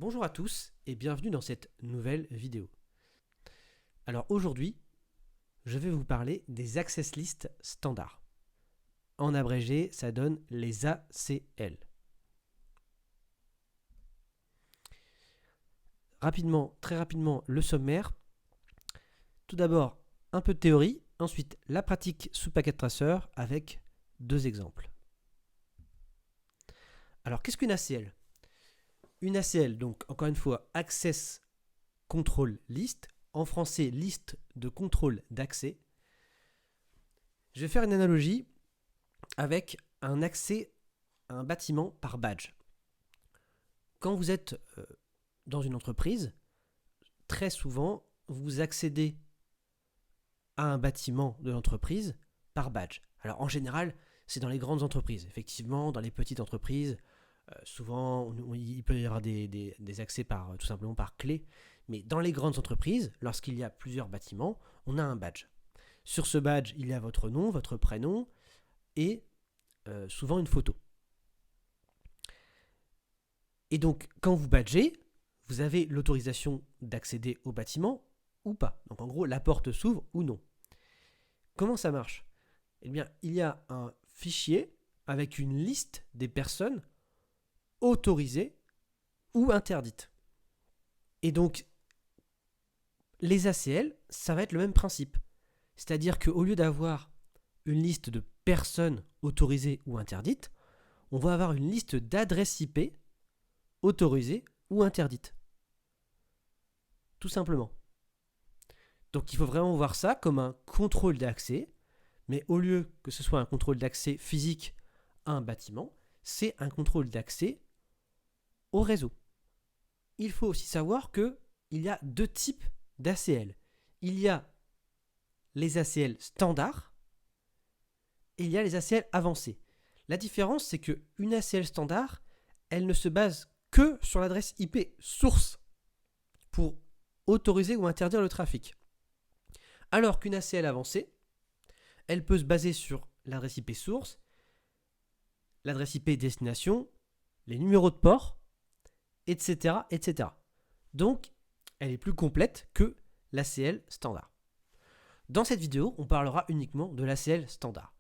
Bonjour à tous et bienvenue dans cette nouvelle vidéo. Alors aujourd'hui, je vais vous parler des Access List standards. En abrégé, ça donne les ACL. Très rapidement, le sommaire. Tout d'abord, un peu de théorie, ensuite la pratique sous Packet Tracer avec deux exemples. Alors, qu'est-ce qu'une ACL ? Une ACL, donc encore une fois, Access Control List, en français, liste de contrôle d'accès. Je vais faire une analogie avec un accès à un bâtiment par badge. Quand vous êtes dans une entreprise, très souvent, vous accédez à un bâtiment de l'entreprise par badge. Alors en général, c'est dans les grandes entreprises. Effectivement, dans les petites entreprises, souvent, il peut y avoir des accès tout simplement par clé. Mais dans les grandes entreprises, lorsqu'il y a plusieurs bâtiments, on a un badge. Sur ce badge, il y a votre nom, votre prénom et souvent une photo. Et donc, quand vous badgez, vous avez l'autorisation d'accéder au bâtiment ou pas. Donc en gros, la porte s'ouvre ou non. Comment ça marche ? Eh bien, il y a un fichier avec une liste des personnes autorisées ou interdites. Et donc, les ACL, ça va être le même principe. C'est-à-dire qu'au lieu d'avoir une liste de personnes autorisées ou interdites, on va avoir une liste d'adresses IP autorisées ou interdites. Tout simplement. Donc il faut vraiment voir ça comme un contrôle d'accès, mais au lieu que ce soit un contrôle d'accès physique à un bâtiment, c'est un contrôle d'accès au réseau. Il faut aussi savoir qu'il y a deux types d'ACL. Il y a les ACL standards et il y a les ACL avancés. La différence, c'est qu'une ACL standard, elle ne se base que sur l'adresse IP source pour autoriser ou interdire le trafic. Alors qu'une ACL avancée, elle peut se baser sur l'adresse IP source, l'adresse IP destination, les numéros de port, etc., etc. Donc, elle est plus complète que l'ACL standard. Dans cette vidéo, on parlera uniquement de l'ACL standard.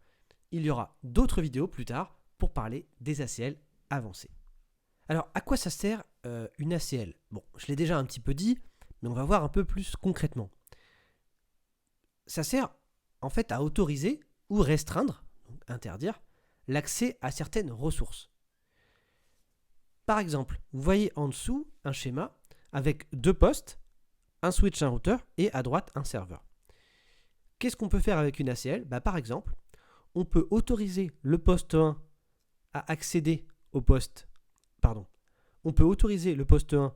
Il y aura d'autres vidéos plus tard pour parler des ACL avancés. Alors, à quoi ça sert une ACL ? Bon, je l'ai déjà un petit peu dit, mais on va voir un peu plus concrètement. Ça sert en fait à autoriser ou restreindre, donc interdire, l'accès à certaines ressources. Par exemple, vous voyez en dessous un schéma avec deux postes, un switch, un routeur et à droite un serveur. Qu'est-ce qu'on peut faire avec une ACL ? Par exemple, on peut autoriser le poste 1 à accéder au poste. On peut autoriser le poste 1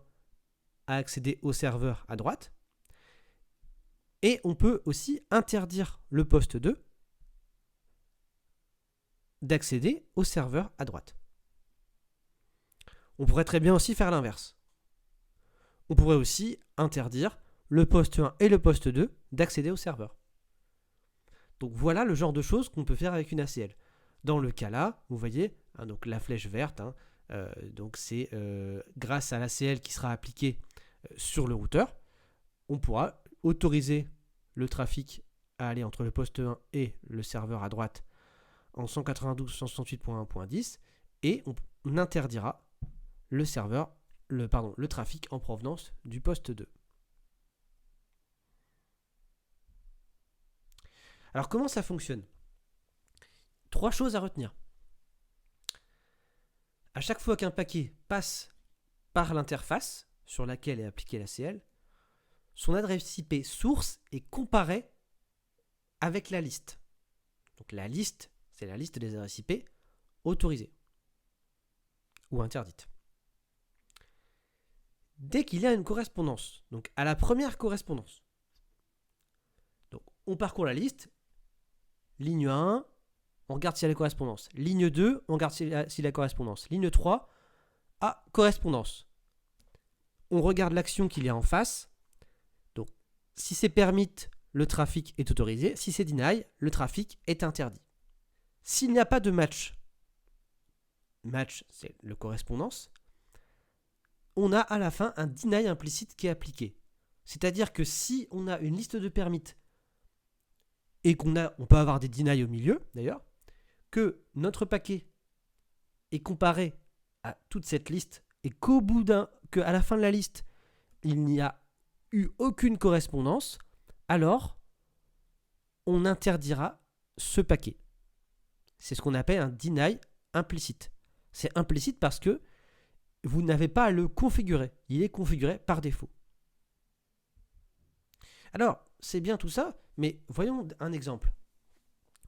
à accéder au serveur à droite. Et on peut aussi interdire le poste 2 d'accéder au serveur à droite. On pourrait très bien aussi faire l'inverse. On pourrait aussi interdire le poste 1 et le poste 2 d'accéder au serveur. Donc voilà le genre de choses qu'on peut faire avec une ACL. Dans le cas là, vous voyez, donc la flèche verte, donc c'est grâce à l'ACL qui sera appliquée sur le routeur, on pourra autoriser le trafic à aller entre le poste 1 et le serveur à droite en 192.168.1.10 et on interdira le trafic en provenance du poste 2. Alors comment ça fonctionne ? 3 choses à retenir. À chaque fois qu'un paquet passe par l'interface sur laquelle est appliquée l'ACL, son adresse IP source est comparée avec la liste. Donc la liste, c'est la liste des adresses IP autorisées ou interdites. Dès qu'il y a une correspondance, donc à la première correspondance, donc on parcourt la liste, ligne 1, on regarde s'il y a la correspondance. Ligne 2, on regarde s'il y a la correspondance. Ligne 3, correspondance. On regarde l'action qu'il y a en face. Donc, si c'est permit, le trafic est autorisé. Si c'est deny, le trafic est interdit. S'il n'y a pas de match, c'est le correspondance, on a à la fin un deny implicite qui est appliqué. C'est-à-dire que si on a une liste de permits et on peut avoir des deny au milieu d'ailleurs, que notre paquet est comparé à toute cette liste et qu'à la fin de la liste, il n'y a eu aucune correspondance, alors on interdira ce paquet. C'est ce qu'on appelle un deny implicite. C'est implicite parce que vous n'avez pas à le configurer. Il est configuré par défaut. Alors, c'est bien tout ça, mais voyons un exemple.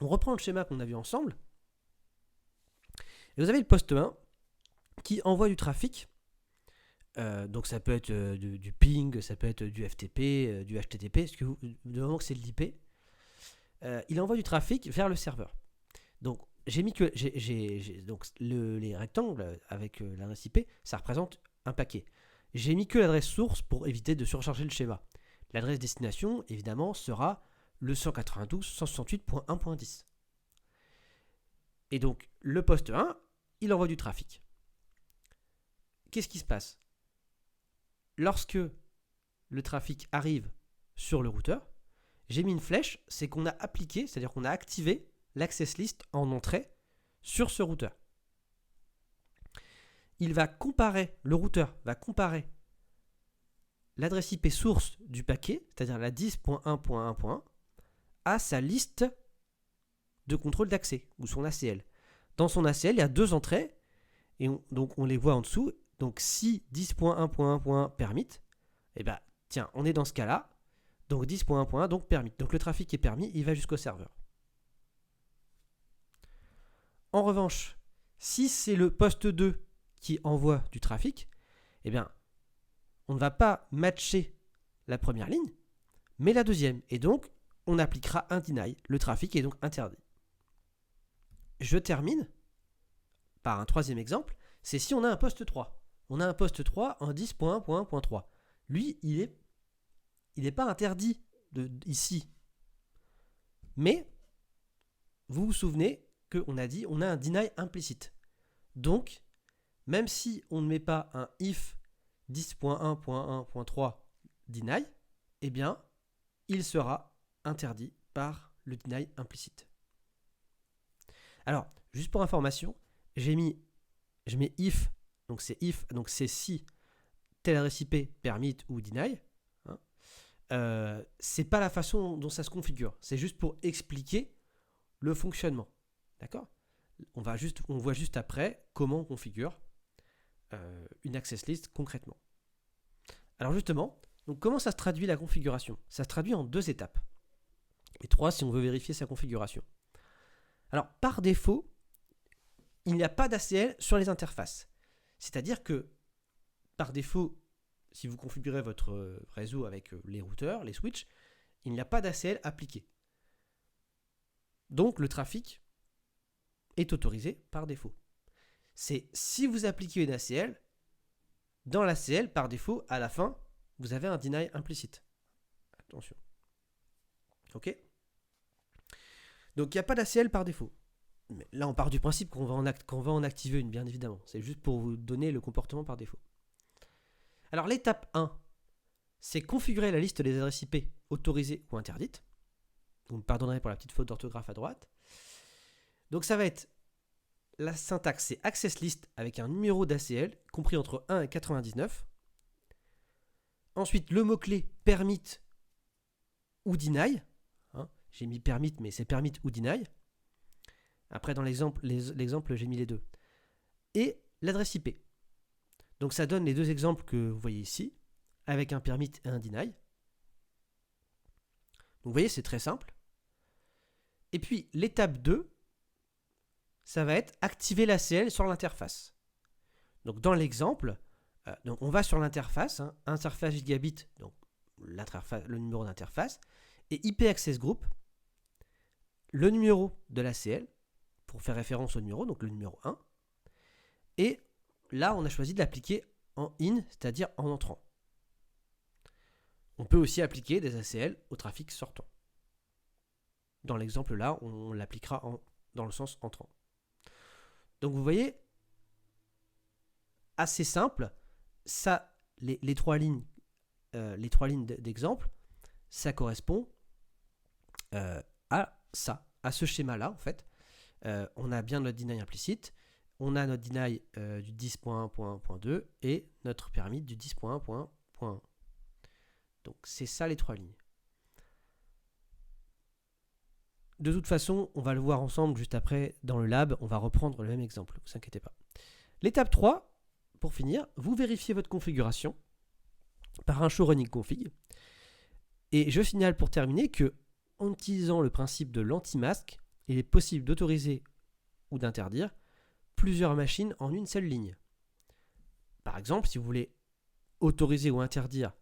On reprend le schéma qu'on a vu ensemble. Et vous avez le poste 1 qui envoie du trafic. Donc ça peut être du ping, ça peut être du FTP, du HTTP, du moment que c'est de l'IP. Il envoie du trafic vers le serveur. Donc j'ai mis que donc les rectangles avec l'adresse IP, ça représente un paquet. J'ai mis que l'adresse source pour éviter de surcharger le schéma. L'adresse destination, évidemment, sera le 192.168.1.10. Et donc le poste 1, il envoie du trafic. Qu'est-ce qui se passe? Lorsque le trafic arrive sur le routeur, j'ai mis une flèche, c'est qu'on a appliqué, c'est-à-dire qu'on a activé l'access list en entrée sur ce routeur. Le routeur va comparer l'adresse IP source du paquet, c'est-à-dire la 10.1.1.1, à sa liste de contrôle d'accès, ou son ACL. Dans son ACL, il y a deux entrées, et donc on les voit en dessous. Donc si 10.1.1.1 permit, eh ben tiens, on est dans ce cas-là. Donc 10.1.1, donc permit. Donc le trafic est permis, il va jusqu'au serveur. En revanche, si c'est le poste 2 qui envoie du trafic, eh bien, on ne va pas matcher la première ligne, mais la deuxième. Et donc, on appliquera un deny. Le trafic est donc interdit. Je termine par un troisième exemple. C'est si on a un poste 3. On a un poste 3 en 10.1.1.3. Lui, il n'est pas interdit ici. Mais, vous vous souvenez qu'on a dit on a un deny implicite. Donc, même si on ne met pas un if 10.1.1.3 deny, eh bien, il sera interdit par le deny implicite. Alors, juste pour information, je mets if, donc c'est si telle adresse IP permit ou deny. C'est pas la façon dont ça se configure. C'est juste pour expliquer le fonctionnement. D'accord ? On voit juste après comment on configure une access list concrètement. Alors justement, donc comment ça se traduit la configuration? Ça se traduit en 2 étapes. Et 3 si on veut vérifier sa configuration. Alors par défaut, il n'y a pas d'ACL sur les interfaces. C'est-à-dire que par défaut, si vous configurez votre réseau avec les routeurs, les switches, il n'y a pas d'ACL appliqué. Donc le trafic est autorisé par défaut. C'est si vous appliquez une ACL, dans l'ACL, par défaut, à la fin, vous avez un deny implicite. Attention. Ok ? Donc il n'y a pas d'ACL par défaut. Mais là, on part du principe qu'on va en activer une, bien évidemment. C'est juste pour vous donner le comportement par défaut. Alors l'étape 1, c'est configurer la liste des adresses IP autorisées ou interdites. Vous me pardonnerez pour la petite faute d'orthographe à droite. Donc ça va être, la syntaxe, c'est access list avec un numéro d'ACL compris entre 1 et 99. Ensuite, le mot-clé permit ou deny. J'ai mis permit, mais c'est permit ou deny. Après, dans l'exemple, j'ai mis les deux. Et l'adresse IP. Donc ça donne les deux exemples que vous voyez ici, avec un permit et un deny. Donc vous voyez, c'est très simple. Et puis, l'étape 2, ça va être activer l'ACL sur l'interface. Donc dans l'exemple, donc on va sur l'interface, interface gigabit, donc le numéro d'interface, et IP access group, le numéro de l'ACL, pour faire référence au numéro, donc le numéro 1. Et là, on a choisi de l'appliquer en in, c'est-à-dire en entrant. On peut aussi appliquer des ACL au trafic sortant. Dans l'exemple là, on l'appliquera dans le sens entrant. Donc vous voyez, assez simple, ça, les trois lignes d'exemple, ça correspond à ça, à ce schéma-là en fait. On a bien notre deny implicite, on a notre deny du 10.1.1.2 et notre pyramide du 10.1.1.1. Donc c'est ça les trois lignes. De toute façon, on va le voir ensemble juste après dans le lab, on va reprendre le même exemple, ne vous inquiétez pas. L'étape 3, pour finir, vous vérifiez votre configuration par un show running config. Et je signale pour terminer que en utilisant le principe de l'anti-masque, il est possible d'autoriser ou d'interdire plusieurs machines en une seule ligne. Par exemple, si vous voulez autoriser ou interdire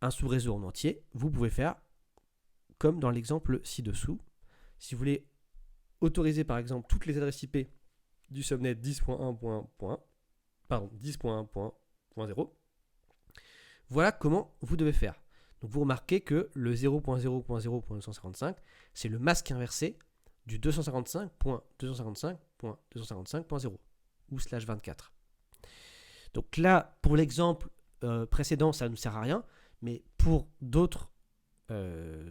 un sous-réseau en entier, vous pouvez faire comme dans l'exemple ci-dessous. Si vous voulez autoriser par exemple toutes les adresses IP du subnet 10.1.0, voilà comment vous devez faire. Donc vous remarquez que le 0.0.0.255, c'est le masque inversé du 255.255.255.0 ou /24. Donc là, pour l'exemple précédent, ça ne nous sert à rien, mais pour d'autres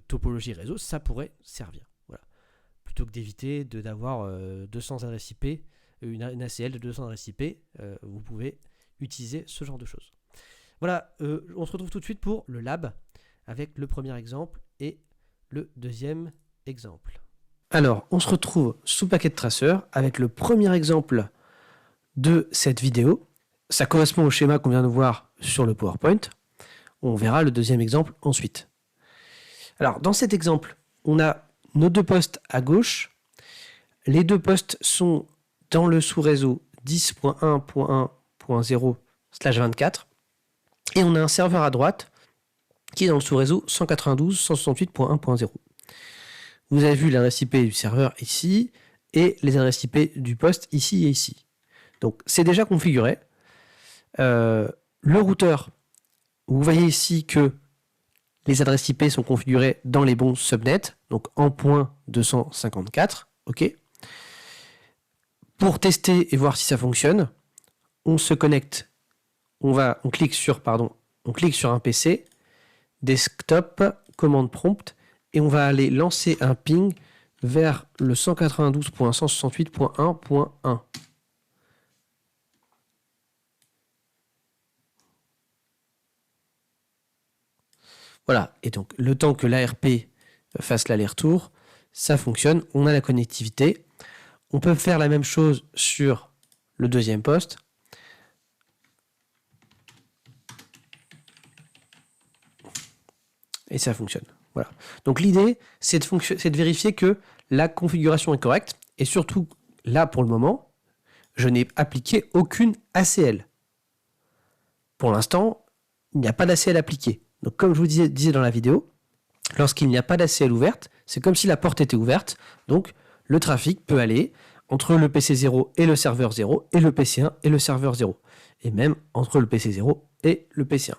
topologies réseau, ça pourrait servir. Voilà. Plutôt que d'éviter d'avoir 200 adresses IP, une ACL de 200 adresses IP, vous pouvez utiliser ce genre de choses. Voilà, on se retrouve tout de suite pour le lab avec le premier exemple et le deuxième exemple. Alors, on se retrouve sous Packet Tracer avec le premier exemple de cette vidéo. Ça correspond au schéma qu'on vient de voir sur le PowerPoint. On verra le deuxième exemple ensuite. Alors, dans cet exemple, on a nos deux postes à gauche. Les deux postes sont dans le sous-réseau 10.1.1.0/24. Et on a un serveur à droite qui est dans le sous-réseau 192.168.1.0. Vous avez vu l'adresse IP du serveur ici et les adresses IP du poste ici et ici. Donc c'est déjà configuré. Le routeur, vous voyez ici que les adresses IP sont configurées dans les bons subnets, donc en point 254. OK. Pour tester et voir si ça fonctionne, on se connecte. On clique sur un PC, desktop, commande prompt, et on va aller lancer un ping vers le 192.168.1.1. Voilà, et donc le temps que l'ARP fasse l'aller-retour, ça fonctionne, on a la connectivité. On peut faire la même chose sur le deuxième poste. Et ça fonctionne. Voilà. Donc l'idée, c'est de vérifier que la configuration est correcte. Et surtout, là, pour le moment, je n'ai appliqué aucune ACL. Pour l'instant, il n'y a pas d'ACL appliquée. Donc comme je vous disais dans la vidéo, lorsqu'il n'y a pas d'ACL ouverte, c'est comme si la porte était ouverte. Donc le trafic peut aller entre le PC0 et le serveur 0, et le PC1 et le serveur 0. Et même entre le PC0 et le PC1.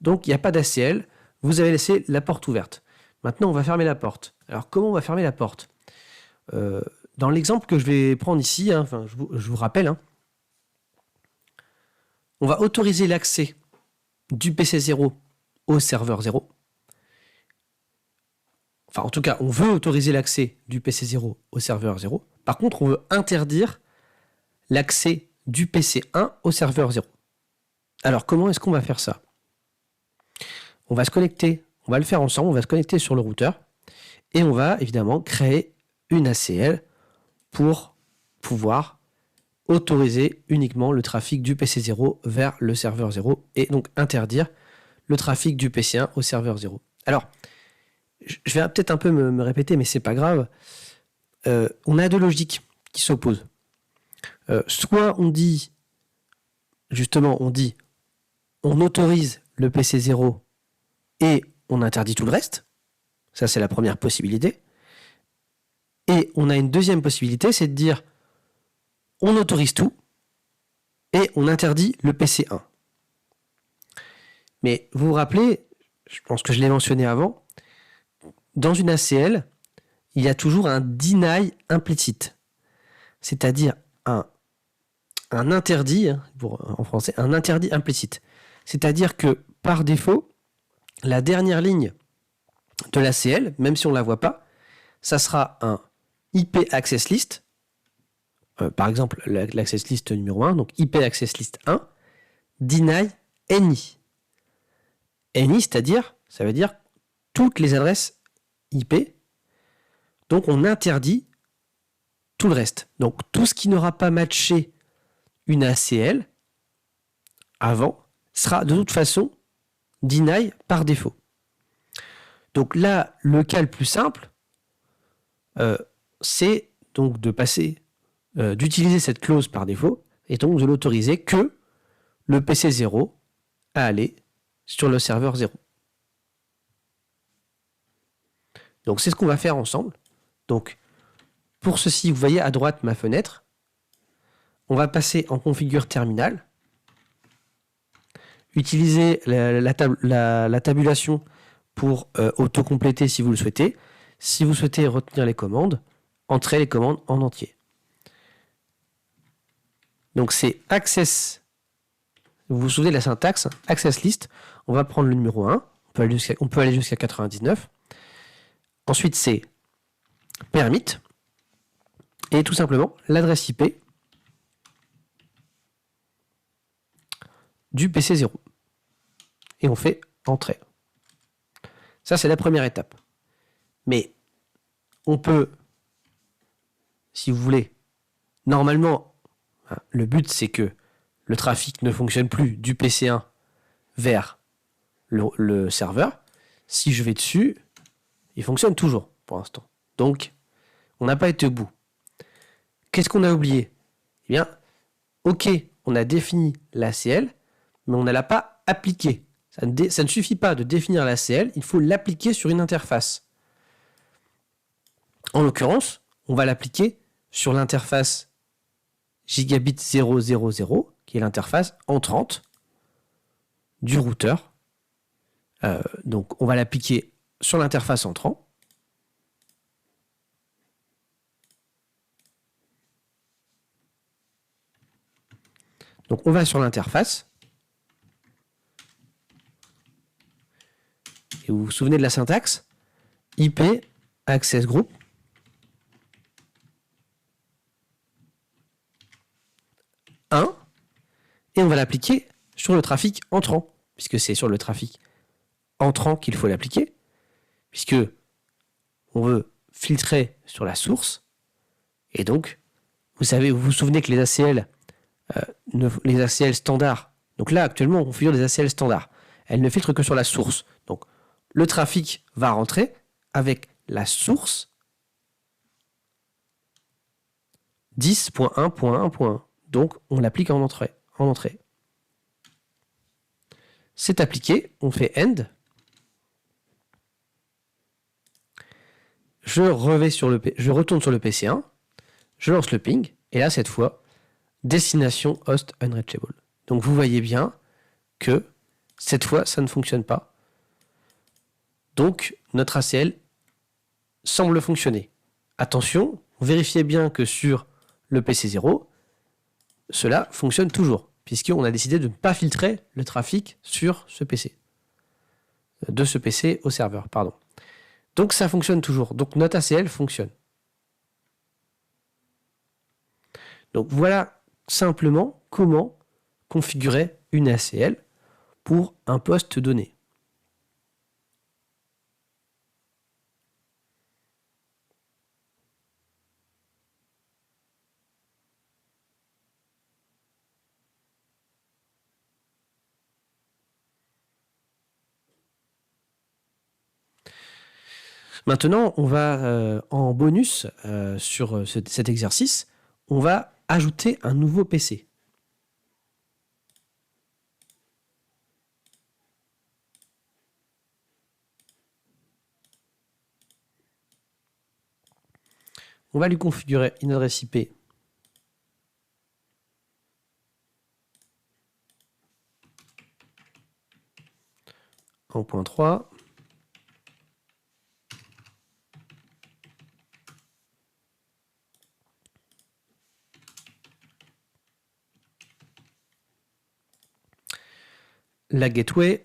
Donc il n'y a pas d'ACL. Vous avez laissé la porte ouverte. Maintenant, on va fermer la porte. Alors, comment on va fermer la porte ? Dans l'exemple que je vais prendre ici, je vous rappelle, on va autoriser l'accès du PC0 au serveur 0. Enfin, en tout cas, on veut autoriser l'accès du PC0 au serveur 0. Par contre, on veut interdire l'accès du PC1 au serveur 0. Alors, comment est-ce qu'on va faire ça ? On va se connecter, on va le faire ensemble, on va se connecter sur le routeur et on va évidemment créer une ACL pour pouvoir autoriser uniquement le trafic du PC0 vers le serveur 0 et donc interdire le trafic du PC1 au serveur 0. Alors, je vais peut-être un peu me répéter, mais c'est pas grave. On a deux logiques qui s'opposent. Soit on dit, on autorise le PC0 et on interdit tout le reste. Ça, c'est la première possibilité. Et on a une deuxième possibilité, c'est de dire on autorise tout et on interdit le PC1. Mais vous vous rappelez, je pense que je l'ai mentionné avant, dans une ACL, il y a toujours un deny implicite, c'est-à-dire un interdit, en français, un interdit implicite. C'est-à-dire que par défaut, la dernière ligne de l'ACL, même si on ne la voit pas, ça sera un IP access list, par exemple l'access list numéro 1, donc IP access list 1, deny any. Any, c'est-à-dire, ça veut dire toutes les adresses IP. Donc on interdit tout le reste. Donc tout ce qui n'aura pas matché une ACL avant sera de toute façon deny par défaut. Donc là, le cas le plus simple, c'est donc de passer, d'utiliser cette clause par défaut et donc de l'autoriser que le PC 0 à aller sur le serveur 0. Donc c'est ce qu'on va faire ensemble. Donc pour ceci, vous voyez à droite ma fenêtre. On va passer en configure terminal. Utiliser la tabulation pour auto-compléter si vous le souhaitez. Si vous souhaitez retenir les commandes, entrez les commandes en entier. Donc c'est access. Vous vous souvenez de la syntaxe, access list. On va prendre le numéro 1. On peut aller jusqu'à 99. Ensuite c'est permit. Et tout simplement l'adresse IP du PC 0. Et on fait entrée. Ça, c'est la première étape. Mais on peut, si vous voulez, normalement, le but, c'est que le trafic ne fonctionne plus du PC1 vers le serveur. Si je vais dessus, il fonctionne toujours pour l'instant. Donc, on n'a pas été au bout. Qu'est-ce qu'on a oublié? Eh bien, ok, on a défini l'ACL, mais on ne l'a pas appliqué. Ça ne suffit pas de définir l'ACL, il faut l'appliquer sur une interface. En l'occurrence, on va l'appliquer sur l'interface gigabit 000, qui est l'interface entrante du routeur. Donc, on va l'appliquer sur l'interface entrant. Donc, on va sur l'interface. Et vous vous souvenez de la syntaxe? IP access group. Et on va l'appliquer sur le trafic entrant, puisque c'est sur le trafic entrant qu'il faut l'appliquer, puisque on veut filtrer sur la source. Et donc, vous vous souvenez que les ACL, les ACL standards, donc là actuellement on configure des ACL standards, elles ne filtrent que sur la source. Donc le trafic va rentrer avec la source 10.1.1.1. Donc on l'applique en entrée. C'est appliqué, on fait end. Je retourne sur le PC1, je lance le ping, et là cette fois, destination host unreachable. Donc vous voyez bien que cette fois ça ne fonctionne pas. Donc notre ACL semble fonctionner. Attention, vérifiez bien que sur le PC0, cela fonctionne toujours, puisqu'on a décidé de ne pas filtrer le trafic sur ce PC. De ce PC au serveur, pardon. Donc ça fonctionne toujours. Donc notre ACL fonctionne. Donc voilà simplement comment configurer une ACL pour un poste donné. Maintenant, on va en bonus sur cet exercice, on va ajouter un nouveau PC. On va lui configurer une adresse IP en .3. la gateway.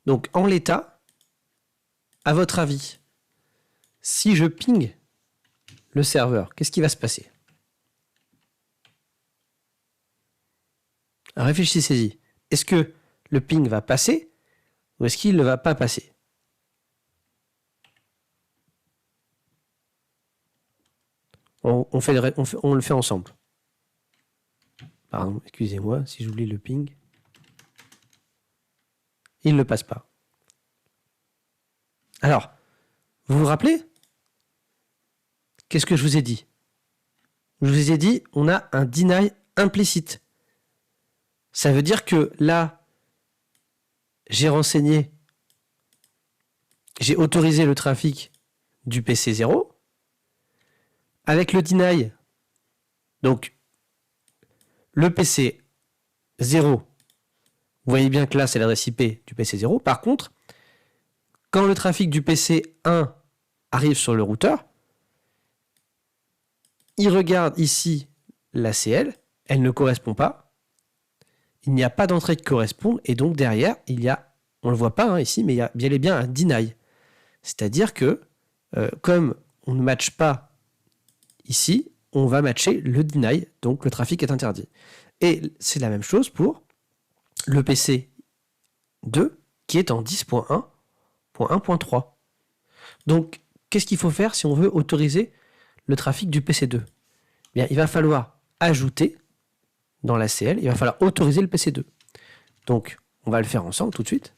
Donc, en l'état, à votre avis, si je ping le serveur, qu'est-ce qui va se passer? Réfléchissez-y. Est-ce que le ping va passer ou est-ce qu'il ne va pas passer? On le fait ensemble. Pardon, excusez-moi si j'oublie le ping. Il ne passe pas. Alors, vous vous rappelez? Qu'est-ce que je vous ai dit? Je vous ai dit, on a un deny implicite. Ça veut dire que là, j'ai autorisé le trafic du PC 0 avec le deny. Donc, le PC 0, vous voyez bien que là, c'est l'adresse IP du PC 0. Par contre, quand le trafic du PC 1 arrive sur le routeur, il regarde ici la CL, elle ne correspond pas. Il n'y a pas d'entrée qui correspond, et donc derrière, il y a, on ne le voit pas ici, mais il y a bien et bien un deny. C'est-à-dire que, comme on ne matche pas ici, on va matcher le deny, donc le trafic est interdit. Et c'est la même chose pour le PC 2, qui est en 10.1.1.3. Donc, qu'est-ce qu'il faut faire si on veut autoriser le trafic du PC 2? Bien, il va falloir ajouter dans la CL, il va falloir autoriser le PC 2. Donc, on va le faire ensemble tout de suite.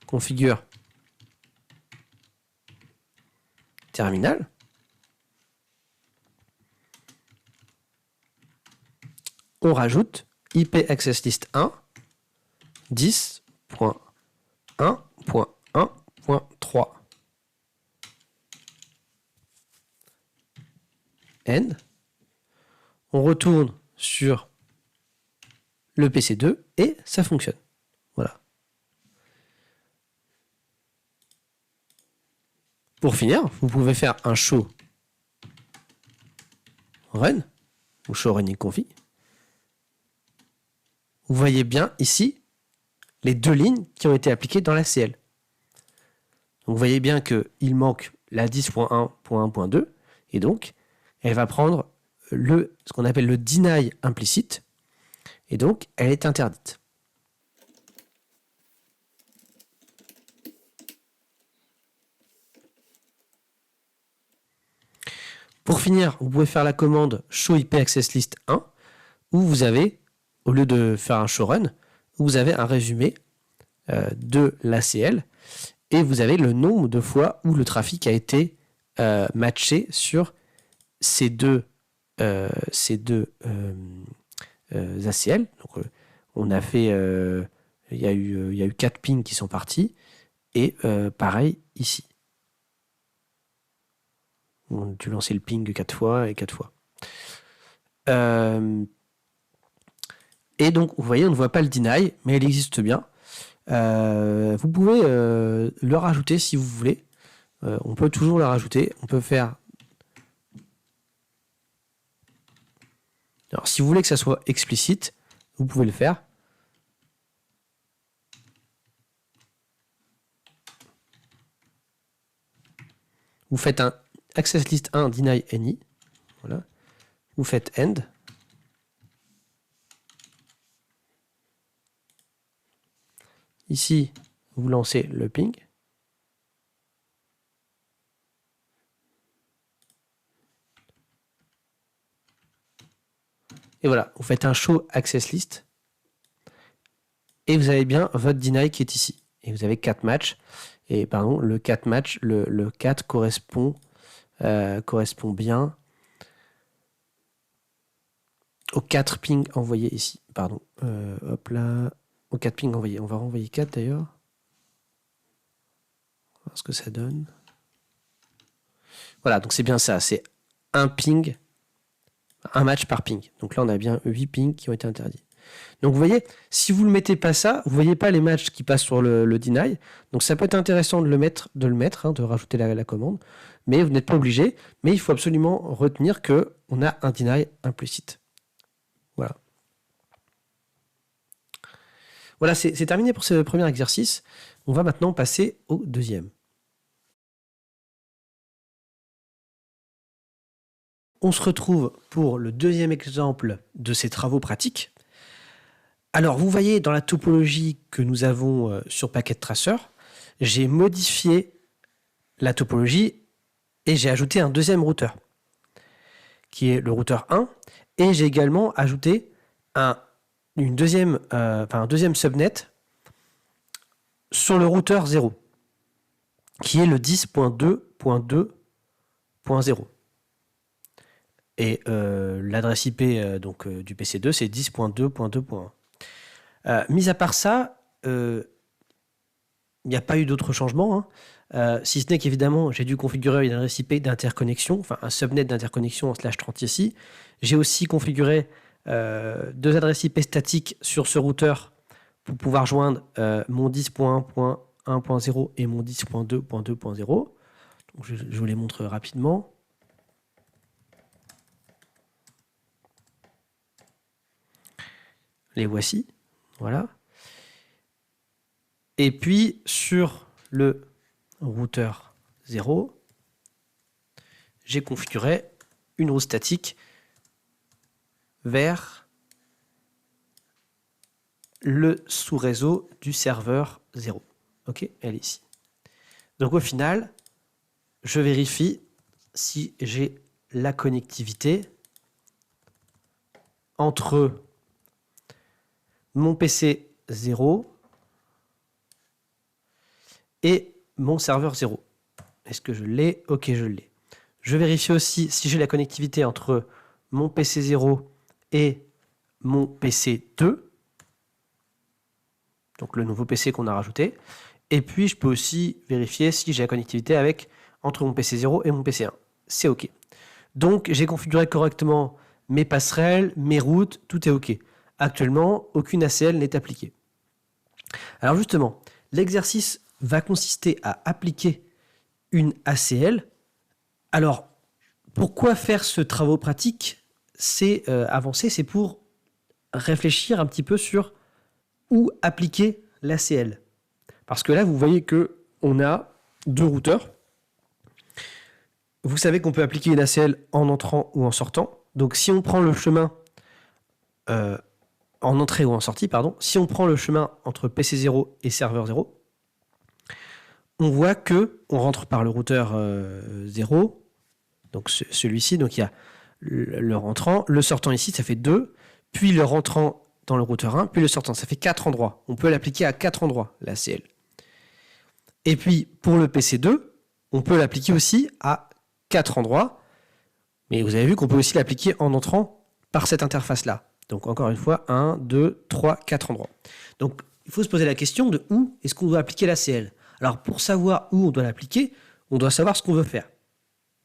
Configure terminal. On rajoute IP access list 1 10.1.1.3 end. On retourne sur le PC2 et ça fonctionne. Voilà. Pour finir, vous pouvez faire un show run ou show running config. Vous voyez bien ici les deux lignes qui ont été appliquées dans la CL. Donc vous voyez bien qu'il manque la 10.1.1.2 et donc elle va prendre ce qu'on appelle le deny implicite et donc elle est interdite. Pour finir, vous pouvez faire la commande show IP access list 1 où vous avez, au lieu de faire un show run, vous avez un résumé de l'ACL et vous avez le nombre de fois où le trafic a été matché sur ces deux ACL. Donc, on a fait, il y a eu 4 pings qui sont partis et pareil ici. On a dû lancer le ping 4 fois et 4 fois. Et donc, vous voyez, on ne voit pas le deny, mais il existe bien. Vous pouvez le rajouter si vous voulez. On peut toujours le rajouter. On peut faire... Alors, si vous voulez que ça soit explicite, vous pouvez le faire. Vous faites un access list 1 deny any. Voilà. Vous faites end. Ici, vous lancez le ping. Et voilà, vous faites un show access list. Et vous avez bien votre deny qui est ici. Et vous avez 4 matchs. Et pardon, le 4 match, le 4 correspond bien aux 4 pings envoyés ici. Pardon. Hop là. Aux 4 pings envoyés. On va renvoyer 4 d'ailleurs. On va voir ce que ça donne. Voilà, donc c'est bien ça. C'est un ping, un match par ping. Donc là, on a bien 8 pings qui ont été interdits. Donc vous voyez, si vous ne mettez pas ça, vous ne voyez pas les matchs qui passent sur le deny. Donc ça peut être intéressant de le mettre, de rajouter la commande, mais vous n'êtes pas obligé. Mais il faut absolument retenir qu'on a un deny implicite. Voilà. Voilà, c'est terminé pour ce premier exercice. On va maintenant passer au deuxième. On se retrouve pour le deuxième exemple de ces travaux pratiques. Alors, vous voyez dans la topologie que nous avons sur Packet Tracer, j'ai modifié la topologie et j'ai ajouté un deuxième routeur, qui est le routeur 1, et j'ai également ajouté un deuxième subnet sur le routeur 0, qui est le 10.2.2.0. Et l'adresse IP du PC2, c'est 10.2.2.1. Mis à part ça, il n'y a pas eu d'autres changements, si ce n'est qu'évidemment, j'ai dû configurer une adresse IP d'interconnexion, enfin un subnet d'interconnexion en /30 ici. J'ai aussi configuré 2 adresses IP statiques sur ce routeur pour pouvoir joindre mon 10.1.1.0 et mon 10.2.2.0. Donc je vous les montre rapidement. Les voici, voilà. Et puis sur le routeur 0, j'ai configuré une route statique vers le sous-réseau du serveur 0. Ok, elle est ici. Donc au final, je vérifie si j'ai la connectivité entre mon PC 0 et mon serveur 0. Est-ce que je l'ai? Ok, je l'ai. Je vérifie aussi si j'ai la connectivité entre mon PC 0 et mon PC 2. Donc le nouveau PC qu'on a rajouté. Et puis je peux aussi vérifier si j'ai la connectivité entre mon PC 0 et mon PC 1. C'est ok. Donc j'ai configuré correctement mes passerelles, mes routes, tout est ok. Actuellement, aucune ACL n'est appliquée. Alors justement, l'exercice va consister à appliquer une ACL. Alors, pourquoi faire ce travail pratique? C'est avancer, c'est pour réfléchir un petit peu sur où appliquer l'ACL. Parce que là, vous voyez qu'on a 2 routeurs. Vous savez qu'on peut appliquer une ACL en entrant ou en sortant. Donc si on prend le chemin en entrée ou en sortie, si on prend le chemin entre PC 0 et serveur 0, on voit que on rentre par le routeur 0, donc celui-ci, donc il y a le rentrant, le sortant ici, ça fait 2, puis le rentrant dans le routeur 1, puis le sortant, ça fait 4 endroits. On peut l'appliquer à 4 endroits, la CL. Et puis pour le PC2, on peut l'appliquer aussi à 4 endroits, mais vous avez vu qu'on peut aussi l'appliquer en entrant par cette interface-là. Donc encore une fois, 1, 2, 3, 4 endroits. Donc il faut se poser la question de où est-ce qu'on doit appliquer la CL. Alors pour savoir où on doit l'appliquer, on doit savoir ce qu'on veut faire.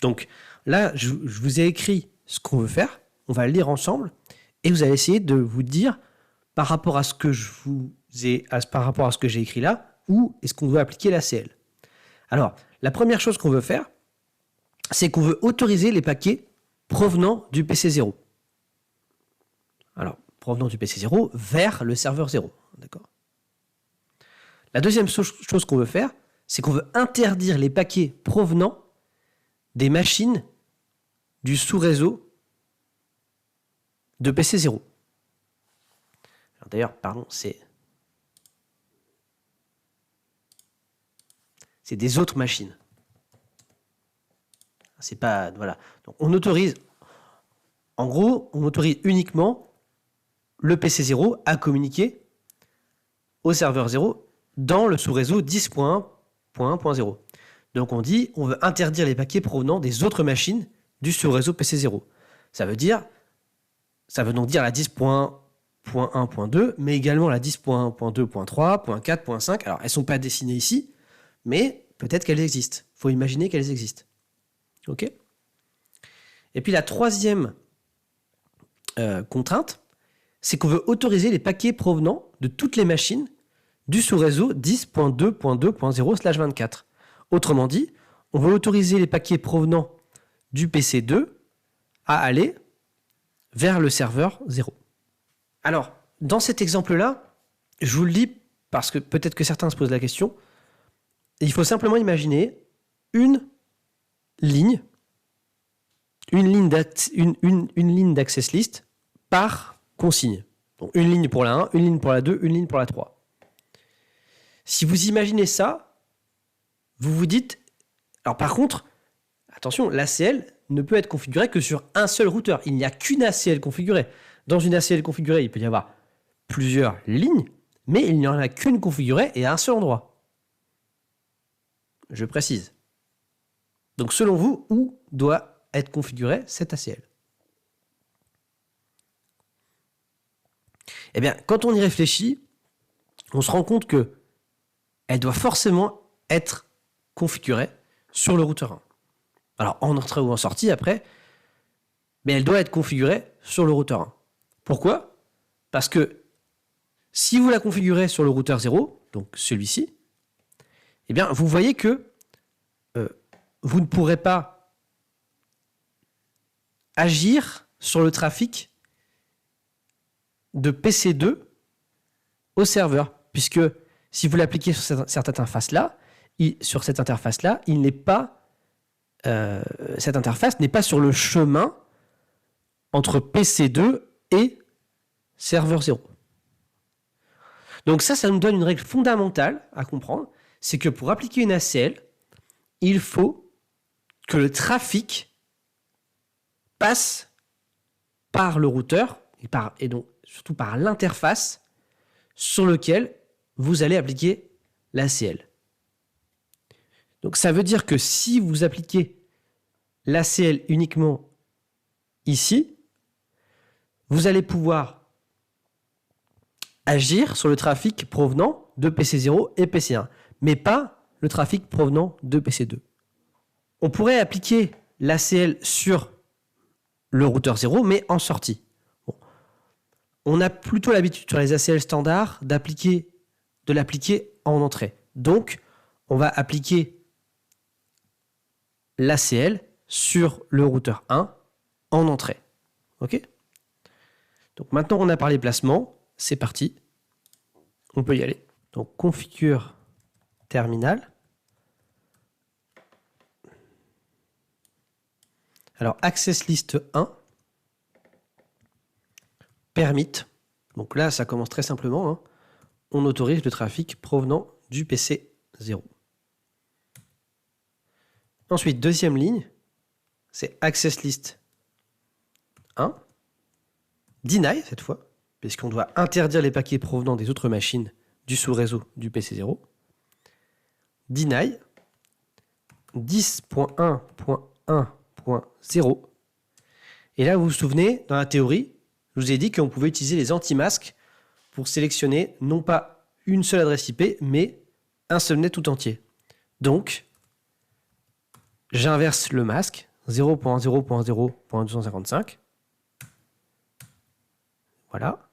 Donc là, je vous ai écrit ce qu'on veut faire, on va le lire ensemble, et vous allez essayer de vous dire, par rapport à ce que j'ai écrit là, où est-ce qu'on veut appliquer la CL. Alors, la première chose qu'on veut faire, c'est qu'on veut autoriser les paquets provenant du PC 0. Alors, provenant du PC 0 vers le serveur 0. D'accord ? La deuxième chose qu'on veut faire, c'est qu'on veut interdire les paquets provenant des machines du sous-réseau de PC 0. D'ailleurs, pardon, c'est des autres machines. C'est pas, voilà. Donc on autorise, en gros, on autorise uniquement le PC 0 à communiquer au serveur 0 dans le sous-réseau 10.1.1.0. Donc on dit, on veut interdire les paquets provenant des autres machines du sous-réseau PC 0. Ça veut donc dire la 10.1.1.2, mais également la 10.1.2.3, .4, .5. Alors elles ne sont pas dessinées ici, mais peut-être qu'elles existent. Il faut imaginer qu'elles existent. Ok ? Et puis la troisième contrainte, c'est qu'on veut autoriser les paquets provenant de toutes les machines du sous-réseau 10.2.2.0/24. Autrement dit, on veut autoriser les paquets provenant du PC2 à aller vers le serveur 0. Alors, dans cet exemple-là, je vous le dis parce que peut-être que certains se posent la question, il faut simplement imaginer une ligne d'access list par consigne. Donc une ligne pour la 1, une ligne pour la 2, une ligne pour la 3. Si vous imaginez ça, vous vous dites... Alors par contre, attention, l'ACL ne peut être configuré que sur un seul routeur. Il n'y a qu'une ACL configurée. Dans une ACL configurée, il peut y avoir plusieurs lignes, mais il n'y en a qu'une configurée et à un seul endroit. Je précise. Donc selon vous, où doit être configurée cette ACL? Eh bien, quand on y réfléchit, on se rend compte que elle doit forcément être configurée sur le routeur 1. Alors, en entrée ou en sortie, après, mais elle doit être configurée sur le routeur 1. Pourquoi? Parce que si vous la configurez sur le routeur 0, donc celui-ci, eh bien, vous voyez que vous ne pourrez pas agir sur le trafic de PC2 au serveur, puisque si vous l'appliquez sur cette interface-là, il n'est pas cette interface n'est pas sur le chemin entre PC2 et serveur 0. Donc ça nous donne une règle fondamentale à comprendre, c'est que pour appliquer une ACL, il faut que le trafic passe par le routeur et donc surtout par l'interface sur lequel vous allez appliquer l'ACL. Donc ça veut dire que si vous appliquez l'ACL uniquement ici, vous allez pouvoir agir sur le trafic provenant de PC0 et PC1, mais pas le trafic provenant de PC2. On pourrait appliquer l'ACL sur le routeur 0, mais en sortie. Bon. On a plutôt l'habitude sur les ACL standards de l'appliquer en entrée. Donc, on va appliquer l'ACL sur le routeur 1 en entrée. OK? Donc maintenant on a parlé placement, c'est parti. On peut y aller. Donc configure terminal. Alors access list 1 permit. Donc là ça commence très simplement. Hein. On autorise le trafic provenant du PC 0. Ensuite, deuxième ligne, c'est access list 1. Deny cette fois, puisqu'on doit interdire les paquets provenant des autres machines du sous-réseau du PC0. Deny 10.1.1.0. Et là, vous vous souvenez, dans la théorie, je vous ai dit qu'on pouvait utiliser les anti-masques pour sélectionner non pas une seule adresse IP, mais un seul net tout entier. Donc, j'inverse le masque 0.0.0.255. Voilà.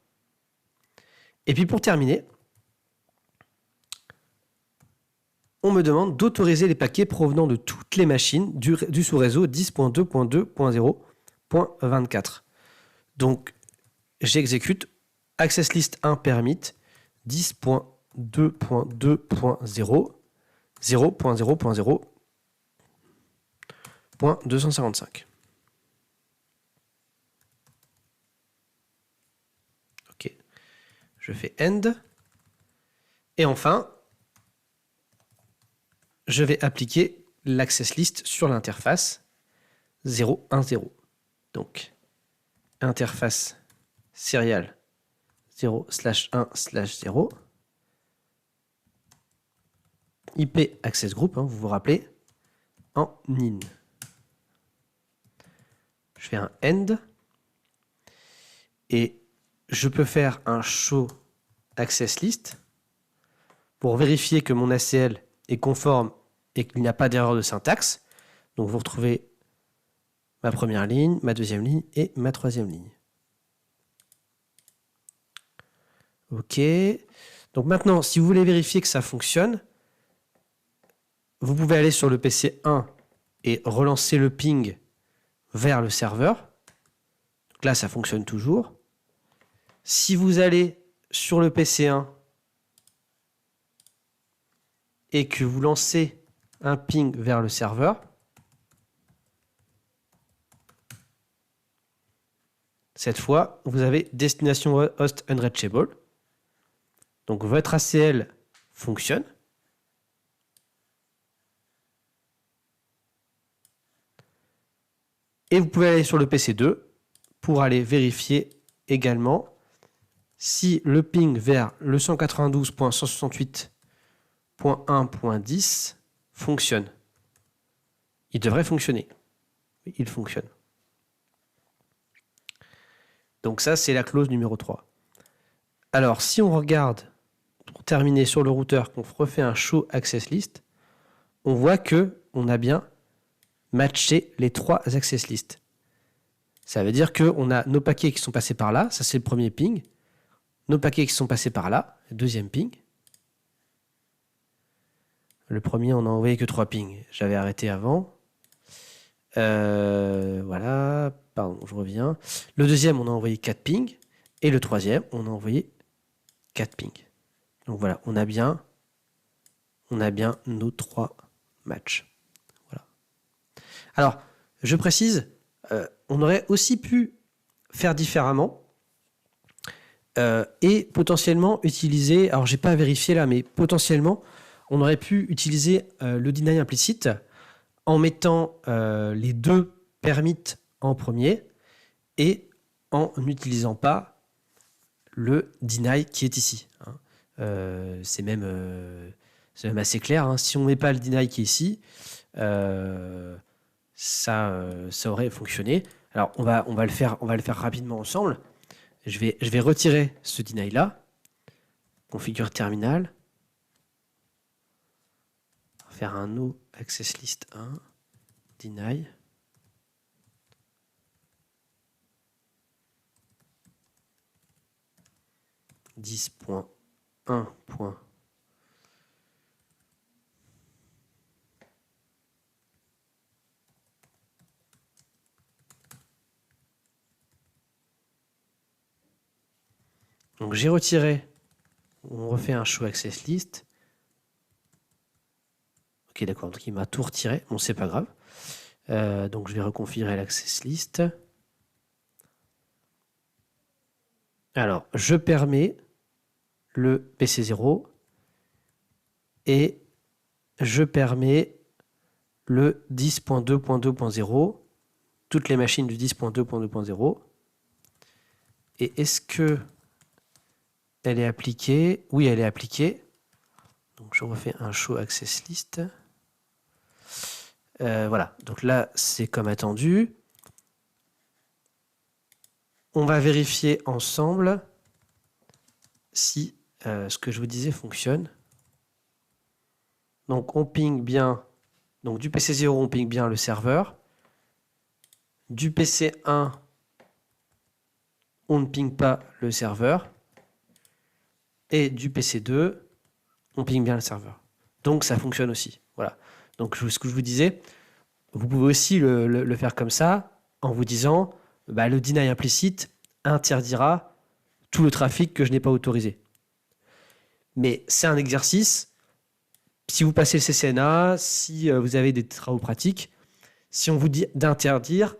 Et puis pour terminer, on me demande d'autoriser les paquets provenant de toutes les machines du sous-réseau 10.2.2.0.24. Donc, j'exécute access list 1 permit 10.2.2.0 0.0.0.255. OK. Je fais end. Et enfin, je vais appliquer l'access list sur l'interface 0.1.0. Donc, interface serial 0/1/0 IP access group, hein, vous vous rappelez, en in. Je fais un end et je peux faire un show access list pour vérifier que mon ACL est conforme et qu'il n'y a pas d'erreur de syntaxe. Donc vous retrouvez ma première ligne, ma deuxième ligne et ma troisième ligne. OK. Donc maintenant, si vous voulez vérifier que ça fonctionne, vous pouvez aller sur le PC 1 et relancer le ping vers le serveur. Donc là, ça fonctionne toujours. Si vous allez sur le PC 1 et que vous lancez un ping vers le serveur, cette fois, vous avez destination host unreachable. Donc votre ACL fonctionne. Et vous pouvez aller sur le PC 2 pour aller vérifier également si le ping vers le 192.168.1.10 fonctionne. Il devrait fonctionner. Oui, il fonctionne. Donc ça, c'est la clause numéro 3. Alors, si on regarde, pour terminer sur le routeur, qu'on refait un show access list, on voit qu'on a bien matché les 3 access lists. Ça veut dire qu'on a nos paquets qui sont passés par là, ça c'est le premier ping, nos paquets qui sont passés par là, le deuxième ping. Le premier, on n'a envoyé que 3 pings, j'avais arrêté avant. Voilà, pardon, je reviens. Le deuxième, on a envoyé 4 pings, et le troisième, on a envoyé 4 pings. Donc voilà, on a bien nos 3 matchs. Voilà. Alors, je précise, on aurait aussi pu faire différemment et potentiellement utiliser, alors j'ai pas vérifié là, mais potentiellement, on aurait pu utiliser le deny implicite en mettant les 2 permits en premier et en n'utilisant pas le deny qui est ici. C'est même assez clair. Hein. Si on ne met pas le deny qui est ici, ça aurait fonctionné. Alors on va le faire rapidement ensemble. Je vais retirer ce deny là. Configure terminal. Faire un no access list 1 deny. .1. Donc j'ai retiré, on refait un show access list. Ok, d'accord, donc il m'a tout retiré, bon c'est pas grave. Donc je vais reconfigurer l'access list. Alors je permets le PC0 et je permets le 10.2.2.0, toutes les machines du 10.2.2.0. Et est-ce que elle est appliquée? Oui, elle est appliquée. Donc je refais un show access list. Voilà, donc là c'est comme attendu. On va vérifier ensemble si ce que je vous disais fonctionne. Donc on ping bien, donc du PC0 on ping bien le serveur. Du PC1 on ne ping pas le serveur. Et du PC2 on ping bien le serveur. Donc ça fonctionne aussi. Voilà. Donc ce que je vous disais, vous pouvez aussi le faire comme ça en vous disant bah, le deny implicite interdira tout le trafic que je n'ai pas autorisé. Mais c'est un exercice. Si vous passez le CCNA, si vous avez des travaux pratiques, si on vous dit d'interdire,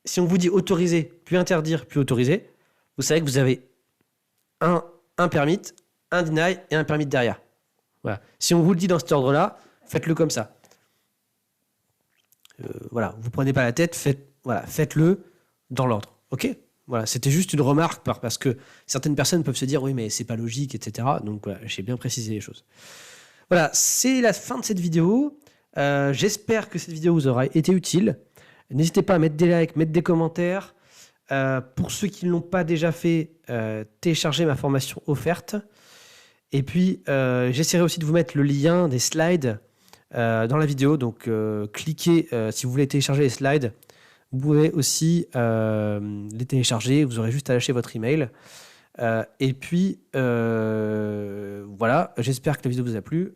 si on vous dit autoriser, puis interdire, puis autoriser, vous savez que vous avez un permit, un deny et un permit derrière. Voilà. Si on vous le dit dans cet ordre-là, faites-le comme ça. Voilà, vous prenez pas la tête, faites-le dans l'ordre. Ok ? Voilà, c'était juste une remarque parce que certaines personnes peuvent se dire oui mais c'est pas logique, etc. Donc voilà, j'ai bien précisé les choses. Voilà, c'est la fin de cette vidéo. J'espère que cette vidéo vous aura été utile. N'hésitez pas à mettre des likes, mettre des commentaires. Pour ceux qui ne l'ont pas déjà fait, téléchargez ma formation offerte. Et puis, j'essaierai aussi de vous mettre le lien des slides dans la vidéo. Donc, cliquez si vous voulez télécharger les slides. Vous pouvez aussi les télécharger. Vous aurez juste à lâcher votre email. Et puis, voilà, j'espère que la vidéo vous a plu.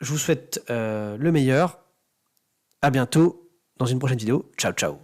Je vous souhaite le meilleur. À bientôt dans une prochaine vidéo. Ciao, ciao.